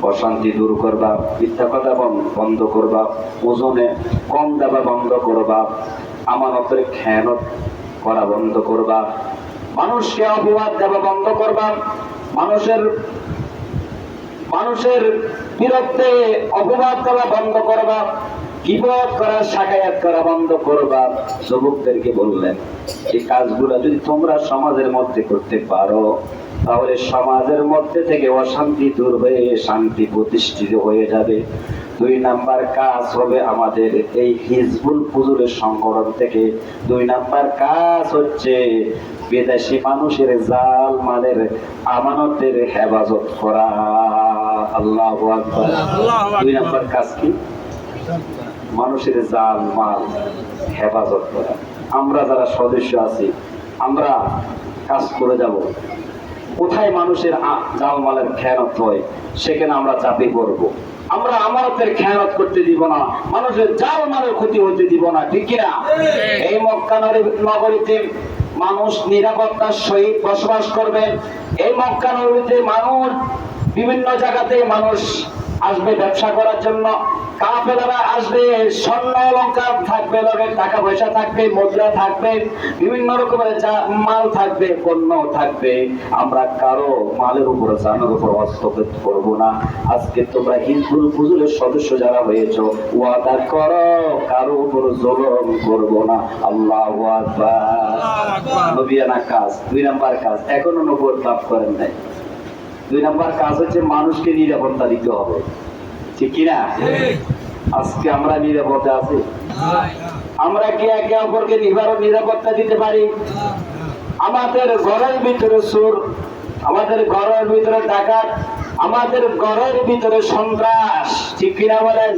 অশান্তি দূর করবা, মিথ্যা কথা বন্ধ করবা, ওজনে কম দেওয়া বন্ধ করবা, আমানতের খেয়ানত করা বন্ধ করবা, মানুষকে অপবাদ দেওয়া বন্ধ করবা, মানুষের বিরুদ্ধে অপবাদ দেওয়া বন্ধ করবা, গীবত করা, শাকায়াত করা বন্ধ করবা। যুবকদেরকে বললেন এই কাজগুলো যদি তোমরা সমাজের মধ্যে করতে পারো তাহলে সমাজের মধ্যে থেকে অশান্তি দূর হয়ে শান্তি প্রতিষ্ঠিত হয়ে যাবে। 2 নাম্বার কাজ হবে আমাদের এই হিজবুল ফুজুলের সংগঠন থেকে 2 নাম্বার কাজ হচ্ছে বিদেশি মানুষের জাল মালের আমানতের হেফাজত করা। আল্লাহু আকবার। 2 নাম্বার কাজ কি? মানুষের জাল মাল হেফাজত করা। আমরা যারা সদস্য আছি আমরা কাজ করে যাব, কোথায় মানুষের জাল মালের খেয়ানত হয় সেখানে আমরা চাপে পড়ব। আমরা আমানতের খেয়ানত করতে দিব না, মানুষের জাল মালের ক্ষতি হতে দিব না, ঠিক কিনা? এই মক্কা নগরীতে মানুষ নিরাপত্তার সহিত বসবাস করবেন। এই মক্কা নগরীতে মানুষ বিভিন্ন জায়গাতে মানুষ আসবে ব্যবসা করার জন্য, কাফেলারা আসবে, স্বর্ণ অলংকার থাকবে, টাকা পয়সা থাকবে, মুদ্রা থাকবে, বিভিন্ন রকমের মাল থাকবে, পণ্য থাকবে। আমরা কারো মালের উপর জানের উপর হস্তক্ষেপ করবো না। আজকে তোমরা হিজবুল ফুজুলের সদস্য যারা হয়েছো ওয়াদা করো কারো উপর জুলুম করবো না। আল্লাহু আকবার। নবিয়ানা কাজ 2 নাম্বার কাজ এখনো নবুয়ত লাভ করেন নাই। 2 নাম্বার কাজ হচ্ছে মানুষকে নিরাপত্তা দিতে হবে, ঠিক কিনা? আজকে আমরা নিরাপদে আছি? আমরা কি একে অপরকে নিরাপত্তা দিতে পারি? আমাদের ঘরের ভিতরে চোর, আমাদের ঘরের ভিতরে ডাকাত, আমাদের ঘরের ভিতরে সন্ত্রাস, ঠিক কিনা বলেন?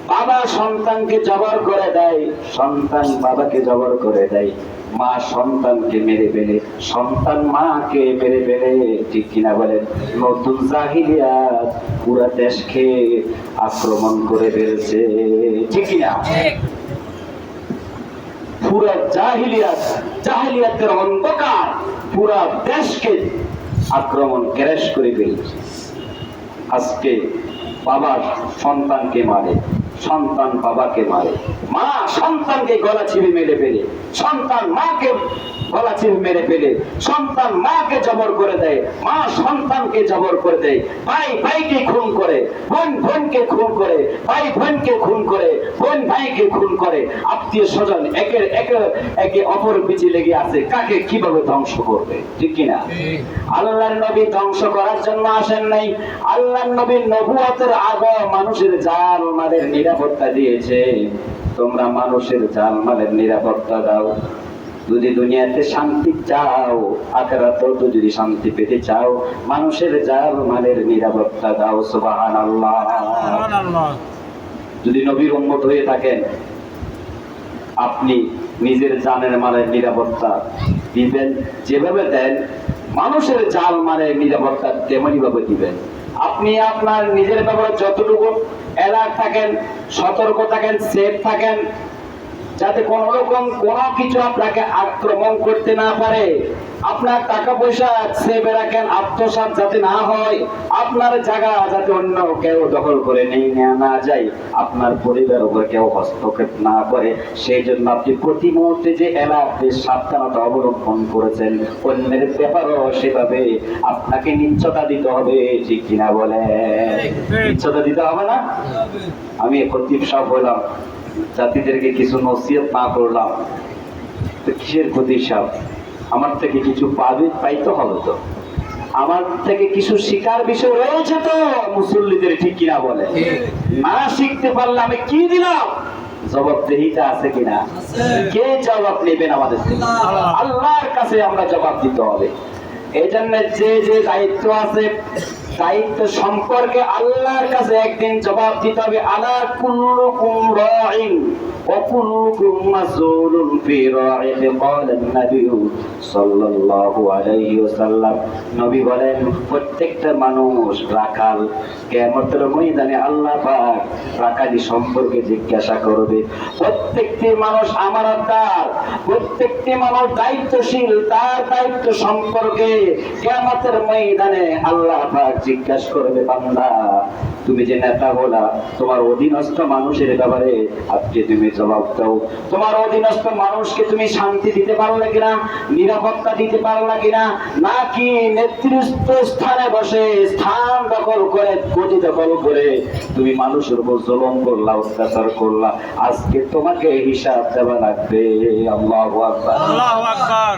বাবা সন্তানকে জবর করে দেয়, সন্তান বাবাকে জবর করে দেয়, মা সন্তানকে মেরে ফেলে, সন্তান মাকে মেরে ফেলে, ঠিক কিনা বলেন? নতুন জাহিলিয়াত পুরা দেশকে আক্রমণ করে ফেলছে, ঠিক কিনা? পুরা জাহিলিয়াতের অন্ধকার পুরা দেশকে আক্রমণ গ্রাস করে ফেলছে। আজকে বাবা সন্তানকে মারে, সন্তান বাবাকে মারে, মা সন্তানকে গলা চিপে মেরে ফেলে, সন্তান মাকে গলা চিপে মেরে ফেলে, সন্তান মাকে জবর করে দেয়, মা সন্তানকে জবর করে দেয়, ভাই ভাইকে খুন করে, বোন বোনকে খুন করে, ভাই বোনকে খুন করে, বোন ভাইকে খুন করে। আত্মীয় স্বজন একে অপর পিছে লেগে আছে কাকে কিভাবে ধ্বংস করবে, ঠিক কিনা? আল্লাহর নবী ধ্বংস করার জন্য আসেন নাই। আল্লাহর নবী নবুয়তের আগে মানুষের জাল মালের নিরাপত্তা দিয়েছে। তোমরা মানুষের জাল মালের নিরাপত্তা দাও। যদি দুনিয়াতে শান্তি চাও, আখিরাতেও তো যদি শান্তি পেতে চাও, মানুষের জাল মালের নিরাপত্তা দাও। সুবহানাল্লাহ। যদি নবীর উম্মত হয়ে থাকেন আপনি নিজের জানের মালের নিরাপত্তা দিবেন, যেভাবে দেন মানুষের জাল মালের নিরাপত্তা তেমনি ভাবে দিবেন। আপনি আপনার নিজের ব্যাপারে যতটুকু এলার্ট থাকেন, সতর্ক থাকেন, সেফ থাকেন, যাতে কোন রকম কোন কিছু আপনাকে আক্রমণ করতে না পারে। আপনার টাকা পয়সা সেভে রাখেন, আত্মসাৎ যাতে না হয়, আপনার জায়গা যাতে অন্য কেউ দখল করে নিয়ে না যায়, আপনার পরিবার উপর কেউ হস্তক্ষেপ না করে, সেই জন্য আপনি প্রতি মুহূর্তে যে এলাকাতে সাবধানতা অবলম্বন করেছেন, অন্যের ব্যাপারও সেভাবে আপনাকে নিশ্চয়তা দিতে হবে, ঠিক কিনা বলে? নিশ্চয়তা দিতে হবে না? আমি খতিব সাহেব হলাম, জাতিদেরকে কিছু নসিহত না করলাম তো কিসের ক্ষতি? সাহেব আমার থেকে কিছু পাইতে হবে, তো আমার থেকে কিছু শিকার বিষয় রয়েছে তো মুসল্লিদের, ঠিক কিনা বলে? না শিখতে পারলে আমি কি দিলাম? জবাবদেহিতা আছে কিনা? কে জবাব নেবেন আমাদের থেকে? আল্লাহর কাছে আমরা জবাব দিতে হবে। এই জন্য যে দায়িত্ব আছে দায়িত্ব সম্পর্কে আল্লাহর কাছে একদিন জবাব দিতে হবে। আলা কুল্লুকুম রাইন ওয়া কুল্লুকুম মাসউলুন ফি রাইয়াতি ক্বালা নবী সাল্লাল্লাহু আলাইহি ওয়াসাল্লাম। নবী বলেন প্রত্যেকটা মানুষ রাখাল। কিয়ামতের ময়দানে আল্লাহ পাক রাখালি সম্পর্কে জিজ্ঞাসা করবে। প্রত্যেকটি মানুষ আমানতদার, প্রত্যেকটি মানুষ দায়িত্বশীল, তার দায়িত্ব সম্পর্কে কিয়ামতের ময়দানে আল্লাহ পাক জিজ্ঞাসা করবে, বান্দা তুমি যে নেতা হলা, তোমার অধীনস্থ মানুষের ব্যাপারে আজকে তুমি জবাব দাও। তোমার অধীনস্থ মানুষকে তুমি শান্তি দিতে পারলে কিনা, নিরাপত্তা দিতে পারলা কিনা, নাকি নেতৃত্ব স্থানে বসে স্থান দখল করে, গদি দখল করে তুমি মানুষের উপর জুলুম করলা, অত্যাচার করলা। আজকে তোমাকে হিসাব দেওয়া লাগবে। আল্লাহু আকবার, আল্লাহু আকবার।